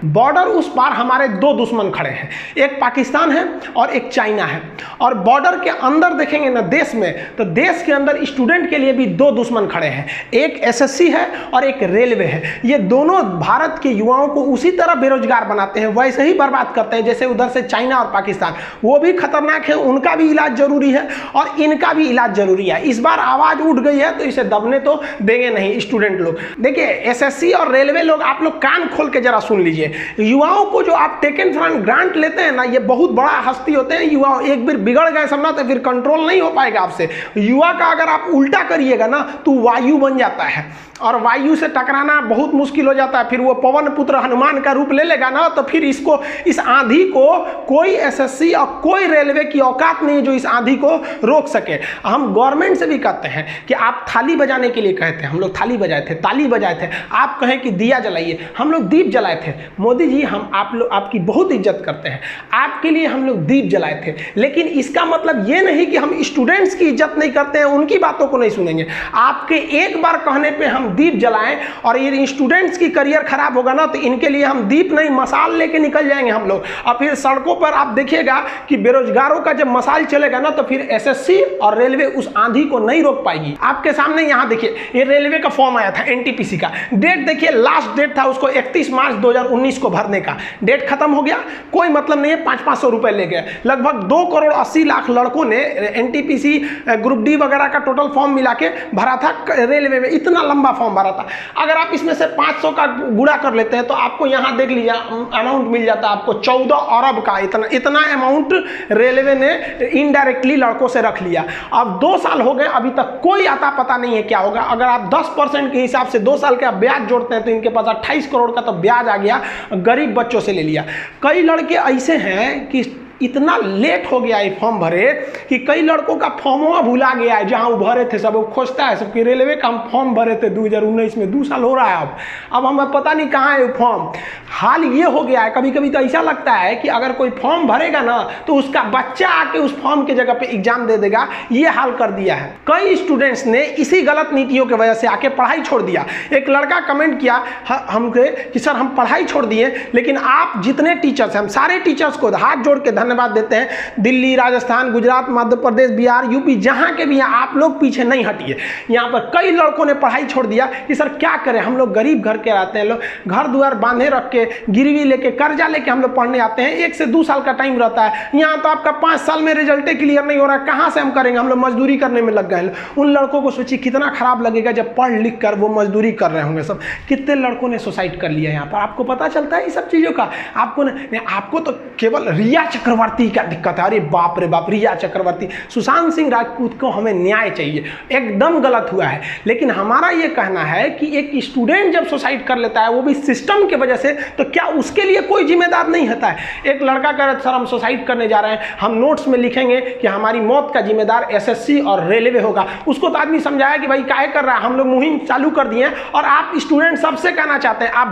Border उस पार हमारे दो दुश्मन खड़े हैं, एक पाकिस्तान है और एक चाइना है। और बॉर्डर के अंदर देखेंगे ना देश में, तो देश के अंदर स्टूडेंट के लिए भी दो दुश्मन खड़े हैं, एक एसएससी है और एक रेलवे है। ये दोनों भारत के युवाओं को उसी तरह बेरोजगार बनाते हैं, वैसे ही बर्बाद करते हैं जैसे उधर से चाइना और पाकिस्तान। वो भी खतरनाक है, उनका भी इलाज जरूरी है और इनका भी इलाज जरूरी है। इस बार आवाज उठ गई है तो इसे दबने तो देंगे नहीं स्टूडेंट लोग। देखिए एसएससी और रेलवे लोग, आप लोग कान खोल के जरा सुन लीजिए। युवाओं को जो आप टेकन फॉर ग्रांट लेते हैं ना, ये बहुत बड़ा हस्ती होते हैं युवा। एक बार बिगड़ गए सब ना तो फिर कंट्रोल नहीं हो पाएगा आपसे। युवा का अगर आप उल्टा करिएगा ना तो वायु बन जाता है और वायु से टकराना बहुत मुश्किल हो जाता है। फिर वो पवन पुत्र हनुमान का रूप ले लेगा ना तो फिर इसको, इस आंधी को कोई एसएससी और कोई रेलवे की औकात नहीं है जो इस आंधी को रोक सके। हम गवर्नमेंट से भी कहते हैं कि आप थाली बजाने के लिए कहते हैं, हम लोग थाली बजाए थे, ताली बजाए थे। आप कहें कि दिया जलाइए, हम लोग दीप जलाए थे। मोदी जी हम आप लोग आपकी बहुत इज्जत करते हैं, आपके लिए हम लोग दीप जलाए थे। लेकिन इसका मतलब ये नहीं कि हम स्टूडेंट्स की इज्जत नहीं करते हैं, उनकी बातों को नहीं सुनेंगे। आपके एक बार कहने पे हम दीप जलाएं और ये स्टूडेंट्स की करियर खराब होगा ना तो इनके लिए हम दीप नहीं मसाल लेके निकल जाएंगे हम लोग। और फिर सड़कों पर आप देखिएगा कि बेरोजगारों का जब मसाल चलेगा ना तो फिर एसएससी और रेलवे उस आंधी को नहीं रोक पाएगी। आपके सामने यहाँ देखिए ये रेलवे का फॉर्म आया था एनटीपीसी का। डेट देखिए, लास्ट डेट था उसको 31 मार्च 2019 को भरने का। डेट खत्म हो गया, कोई मतलब नहीं है, 500-500 रुपए ले गए। लगभग 2,80,00,000 लड़कों ने एनटीपीसी ग्रुप डी वगैरह का टोटल फॉर्म मिला के भरा था रेलवे में। इतना लंबा फॉर्म भरा था। अगर आप इसमें से 500 का गुणा कर लेते हैं तो आपको यहाँ देख लीजिए अमाउंट मिल जाता है आपको 14 अरब का। इतना अमाउंट रेलवे ने इनडायरेक्टली लड़कों से रख लिया। अब 2 साल हो गए, अभी तक कोई आता पता नहीं है क्या होगा। अगर आप 10% के हिसाब से 2 साल का ब्याज जोड़ते हैं तो इनके पास 28 करोड़ का तो ब्याज आ गया, गरीब बच्चों से ले लिया। कई लड़के ऐसे हैं कि इतना लेट हो गया ये फॉर्म भरे कि कई लड़कों का फॉर्मवा भुला गया है जहां वो भरे थे। सब वो खोजता है सबकी रेलवे का हम फॉर्म भरे थे 2019 में, 2 साल हो रहा है अब हमें पता नहीं कहाँ है फॉर्म। हाल ये हो गया है, कभी कभी तो ऐसा लगता है कि अगर कोई फॉर्म भरेगा ना तो उसका बच्चा आके उस फॉर्म की जगह पे एग्जाम दे देगा। ये हाल कर दिया है। कई स्टूडेंट्स ने इसी गलत नीतियों की वजह से आके पढ़ाई छोड़ दिया। एक लड़का कमेंट किया हमसे कि सर हम पढ़ाई छोड़ दिए, लेकिन आप जितने टीचर्स हैं, हम सारे टीचर्स को हाथ जोड़ के धन्यवाद देते हैं। दिल्ली, राजस्थान, गुजरात, मध्य प्रदेश, बिहार, यूपी, जहां के भी हैं, आप लोग पीछे नहीं हटिए। यहां पर कई लड़कों ने पढ़ाई छोड़ दिया कि सर क्या करें, हम लोग गरीब घर के रहते हैं, लोग घर द्वार बांधे रख के, गिरवी लेके, कर्जा लेके हम लोग पढ़ने आते हैं। 1 से 2 साल का टाइम रहता है। यहाँ तो आपका 5 साल में रिजल्ट क्लियर नहीं हो रहा है, कहां से हम करेंगे, हम लोग मजदूरी करने में लग गए। उन लड़कों को सोचिए कितना खराब लगेगा जब पढ़ लिख कर वो मजदूरी कर रहे होंगे। सब कितने लड़कों ने सुसाइड कर लिया यहाँ पर, आपको पता चलता है ये सब चीजों का? आपको तो केवल रिया चक्रवर्ती का दिक्कत है। अरे बाप रे बाप, रिया चक्रवर्ती, सुशांत सिंह राजपूत को हमें न्याय चाहिए, एकदम गलत हुआ है। लेकिन हमारा ये कहना है कि एक स्टूडेंट जब सुसाइड कर लेता है वो भी सिस्टम की वजह से, तो क्या उसके लिए कोई जिम्मेदार नहीं होता है? एक लड़का कह रहा है सर हम सुसाइड करने जा रहे हैं, हम नोट्स में लिखेंगे कि हमारी मौत का जिम्मेदार एसएससी और रेलवे होगा। उसको तो आदमी समझाया कि भाई काहे कर रहा है, हम लोग मुहिम चालू कर दिए हैं और आप स्टूडेंट सबसे कहना चाहते हैं आप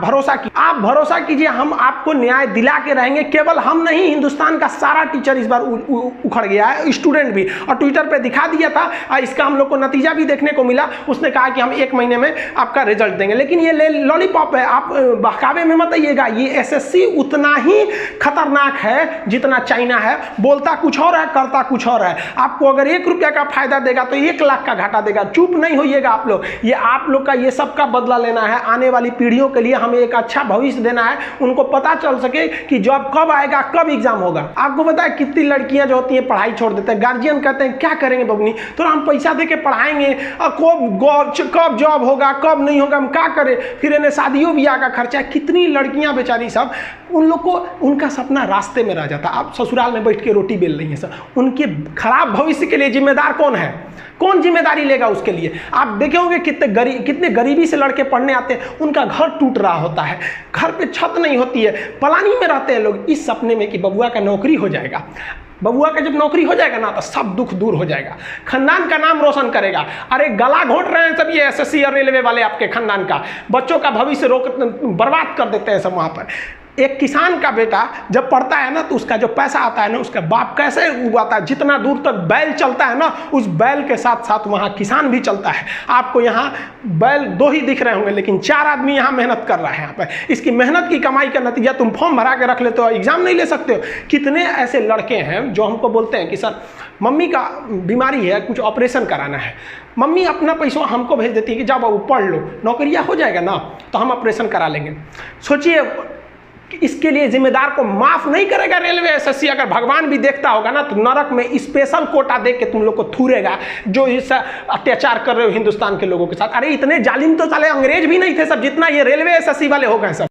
भरोसा कीजिए, हम आपको न्याय दिला के रहेंगे। केवल हम नहीं, हिंदुस्तान का सारा टीचर इस बार उखड़ गया है, स्टूडेंट भी। और ट्विटर पे दिखा दिया था, इसका हम लोग को नतीजा भी देखने को मिला। उसने कहा कि हम 1 महीने में आपका रिजल्ट देंगे। लेकिन ये लॉलीपॉप है, आप बहकावे में मत आइएगा। ये एसएससी उतना ही खतरनाक है जितना चाइना है। बोलता कुछ और है, करता कुछ और है। आपको अगर 1 रुपया का फायदा देगा तो 1 लाख का घाटा देगा। चुप नहीं होइएगा आप लोग। ये आप लोग का ये सब का बदला लेना है। आने वाली पीढ़ियों के लिए हमें एक अच्छा भविष्य देना है, उनको पता चल सके कि जॉब कब आएगा, कब एग्जाम होगा। आपको पता है कितनी लड़कियां जो होती हैं पढ़ाई छोड़ देते हैं। गार्जियन कहते हैं क्या करेंगे बबनी, तो हम पैसा दे के पढ़ाएंगे, कब जॉब होगा, कब नहीं होगा, हम क्या करें। फिर इन्हें शादियों ब्याह का खर्चा। कितनी लड़कियां बेचारी सब, उन लोग को उनका सपना रास्ते में रह जाता। आप ससुराल में बैठ के रोटी बेल रही हैं सब। उनके खराब भविष्य के लिए जिम्मेदार कौन है? कौन जिम्मेदारी लेगा उसके लिए? आप देखे होंगे कितने गरीबी से लड़के पढ़ने आते हैं, उनका घर टूट रहा होता है, घर पे छत नहीं होती है, पलानी में रहते हैं लोग, इस सपने में कि बबुआ का नौकरी हो जाएगा। बबुआ का जब नौकरी हो जाएगा ना तो सब दुख दूर हो जाएगा, खानदान का नाम रोशन करेगा। अरे गला घोट रहे हैं सब ये एसएससी और रेलवे वाले, आपके खानदान का बच्चों का भविष्य बर्बाद कर देते हैं सब वहाँ पर। एक किसान का बेटा जब पढ़ता है ना तो उसका जो पैसा आता है ना, उसका बाप कैसे उगाता है, जितना दूर तक बैल चलता है ना, उस बैल के साथ साथ वहाँ किसान भी चलता है। आपको यहाँ बैल 2 ही दिख रहे होंगे, लेकिन 4 आदमी यहाँ मेहनत कर रहा है यहाँ पर। इसकी मेहनत की कमाई का नतीजा तुम फॉर्म भरा के रख लेते हो, एग्जाम नहीं ले सकते हो। कितने ऐसे लड़के हैं जो हमको बोलते हैं कि सर मम्मी का बीमारी है, कुछ ऑपरेशन कराना है, मम्मी अपना पैसा हमको भेज देती है कि जाओ बाबू पढ़ लो, नौकरियाँ हो जाएगा ना तो हम ऑपरेशन करा लेंगे। सोचिए इसके लिए जिम्मेदार को माफ नहीं करेगा रेलवे एसएससी। अगर भगवान भी देखता होगा ना तो नरक में स्पेशल कोटा दे के तुम लोग को थूरेगा, जो इस अत्याचार कर रहे हो हिंदुस्तान के लोगों के साथ। अरे इतने जालिम तो साले अंग्रेज भी नहीं थे सब, जितना ये रेलवे एसएससी वाले हो गए सब।